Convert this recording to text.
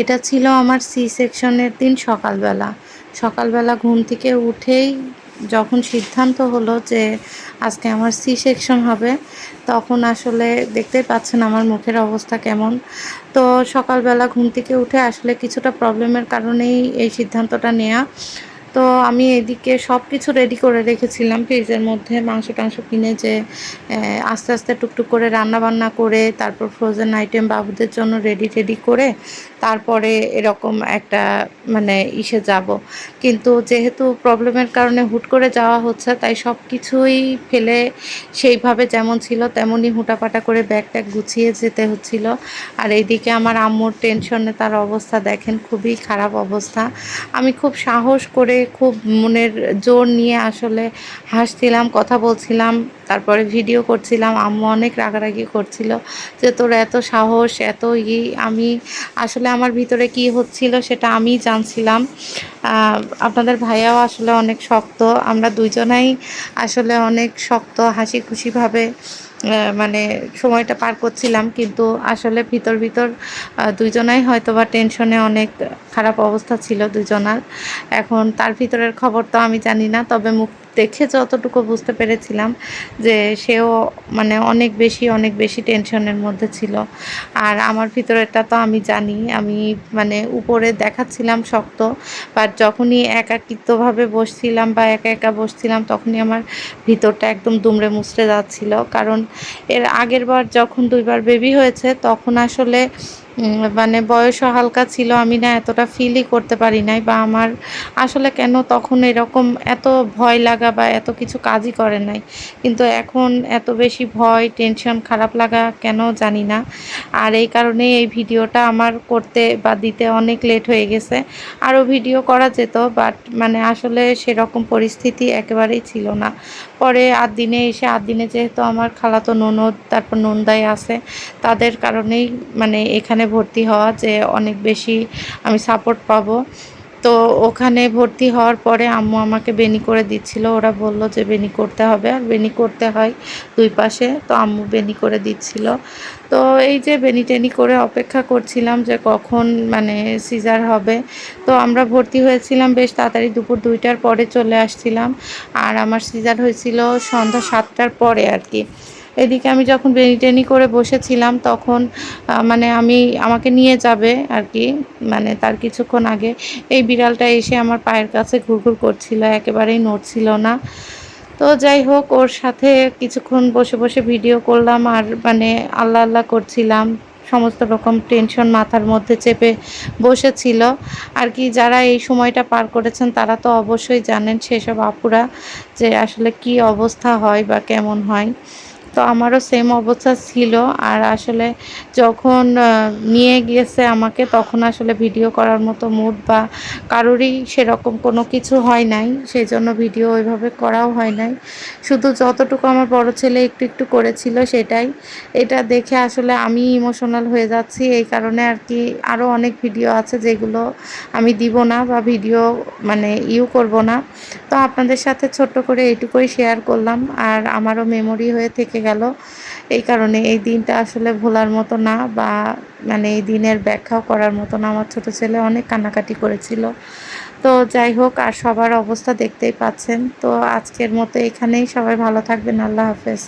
এটা ছিল আমার সি সেকশনের দিন সকালবেলা। সকালবেলা ঘুম থেকে উঠেই যখন সিদ্ধান্ত হলো যে আজকে আমার সি সেকশন হবে, তখন আসলে দেখতেই পাচ্ছেন আমার মুখের অবস্থা কেমন। তো সকালবেলা ঘুম থেকে উঠে আসলে কিছুটা প্রবলেমের কারণেই এই সিদ্ধান্তটা নেয়া। তো আমি এদিকে সব কিছু রেডি করে রেখেছিলাম ফ্রিজের মধ্যে, মাংস-টাংস কিনে যে আস্তে, আস্তে টুকটুক করে রান্না-বান্না করে তারপর ফ্রোজেন আইটেম বাবুদের জন্য রেডি করে তারপরে এরকম একটা মানে যাব। কিন্তু যেহেতু প্রবলেমের কারণে হুট করে যাওয়া হচ্ছে, তাই সব কিছুই ফেলে সেইভাবে যেমন ছিল তেমনই হুটাপাটা করে ব্যাগ-ট্যাগ গুছিয়ে যেতে হচ্ছিল। আর এইদিকে আমার আম্মুর টেনশনে তার অবস্থা দেখেন, খুবই খারাপ অবস্থা। আমি খুব সাহস করে খুব মনের জোর নিয়ে আসলে হাসছিলাম, কথা বলছিলাম, তারপরে ভিডিও করছিলাম। আম্মু অনেক রাগারাগি করছিল যে তোর এত সাহস, এত আমি আসলে আমার ভিতরে কি হচ্ছিল সেটা আমিই জানছিলাম। আপনাদের ভাইয়াও আসলে অনেক শক্ত, আমরা দুইজনাই আসলে অনেক শক্ত হাসি খুশিভাবে মানে সময়টা পার করছিলাম। কিন্তু আসলে ভিতর দুইজনাই হয়তোবা টেনশনে অনেক খারাপ অবস্থা ছিল দুজনার। এখন তার ভিতরের খবর তো আমি জানি না, তবে মুখ দেখে যতটুকু বুঝতে পেরেছিলাম যে সেও মানে অনেক বেশি টেনশনের মধ্যে ছিল। আর আমার ভিতরেরটা তো আমি জানি, আমি মানে উপরে দেখাচ্ছিলাম শক্ত, বাট যখনই একাকিত্বভাবে বসছিলাম বা একা বসছিলাম তখনই আমার ভিতরটা একদম দুমড়ে মুচড়ে যাচ্ছিল। কারণ এর আগের বার যখন ২ বার বেবি হয়েছে তখন আসলে মানে বয়সও হালকা ছিল, আমি না এতটা ফিলই করতে পারি নাই, বা আমার আসলে কেন তখন এরকম এত ভয় লাগা বা এত কিছু কাজই করে নাই। কিন্তু এখন এত বেশি ভয়, টেনশন, খারাপ লাগা কেন জানি না। আর এই কারণেই এই ভিডিওটা আমার করতে বা দিতে অনেক লেট হয়ে গেছে। আরও ভিডিও করা যেত, বাট মানে আসলে সেরকম পরিস্থিতি একেবারেই ছিল না। পরে ৮ দিনে এসে ৮ দিনে যেহেতু আমার খালাতো ননদ তারপর নন্দাই আছে, তাদের কারণেই মানে এখানে ভর্তি হওয়া, যে অনেক বেশি আমি সাপোর্ট পাবো। তো ওখানে ভর্তি হওয়ার পরে আম্মু আমাকে বেনি করে দিচ্ছিল। ওরা বলল যে বেনি করতে হবে, আর বেনি করতে হয় ২ পাশে। তো আম্মু বেনি করে দিচ্ছিল। তো এই যে বেনি-টেনি করে অপেক্ষা করছিলাম যে কখন মানে সিজার হবে। তো আমরা ভর্তি হয়েছিলাম বেশ তাড়াতাড়ি, দুপুর ২টার পরে চলে আসছিলাম। আর আমার সিজার হয়েছিল সন্ধ্যা ৭টার পরে আরকি। এদিকে আমি যখন বেনি-টেনি করে বসেছিলাম তখন মানে আমাকে নিয়ে যাবে আরকি, মানে তার কিছুক্ষণ আগে এই বিড়ালটা এসে আমার পায়ের কাছে ঘুরঘুর করছিল, একেবারেই নড়ছিল না। তো যাই হোক, ওর সাথে কিছুক্ষণ বসে ভিডিও করলাম আর মানে আল্লাহ করছিলাম। সমস্ত রকম টেনশন মাথার মধ্যে চেপে বসেছিল আরকি। যারা এই সময়টা পার করেছেন তারা তো অবশ্যই জানেন, সেসব আপুরা, যে আসলে কি অবস্থা হয় বা কেমন হয়। তো আমারও সেম অবস্থা ছিল। আর আসলে যখন নিয়ে গিয়েছে আমাকে, তখন আসলে ভিডিও করার মতো মুড বা কারোরই সেরকম কোনো কিছু হয় নাই। সেজন্য ভিডিও ওইভাবে করাও হয় নাই। শুধু যতটুকু আমার বড় ছেলে একটু করেছিল সেটাই। এটা দেখে আসলে আমি ইমোশনাল হয়ে যাচ্ছি। এই কারণে আরকি আরও অনেক ভিডিও আছে যেগুলো আমি দিব না বা ভিডিও মানে করব না। তো আপনাদের সাথে ছোট্ট করে এইটুকুই শেয়ার করলাম। আর আমারও মেমোরি হয়ে থেকে গেল। এই কারণে এই দিনটা আসলে ভোলার মতো না, বা মানে এই দিনের ব্যাখ্যাও করার মতো না। আমার ছোট ছেলে অনেক কান্নাকাটি করেছিল। তো যাই হোক, আর সবার অবস্থা দেখতেই পাচ্ছেন। তো আজকের মতো এখানেই, সবাই ভালো থাকবেন। আল্লাহ হাফেজ।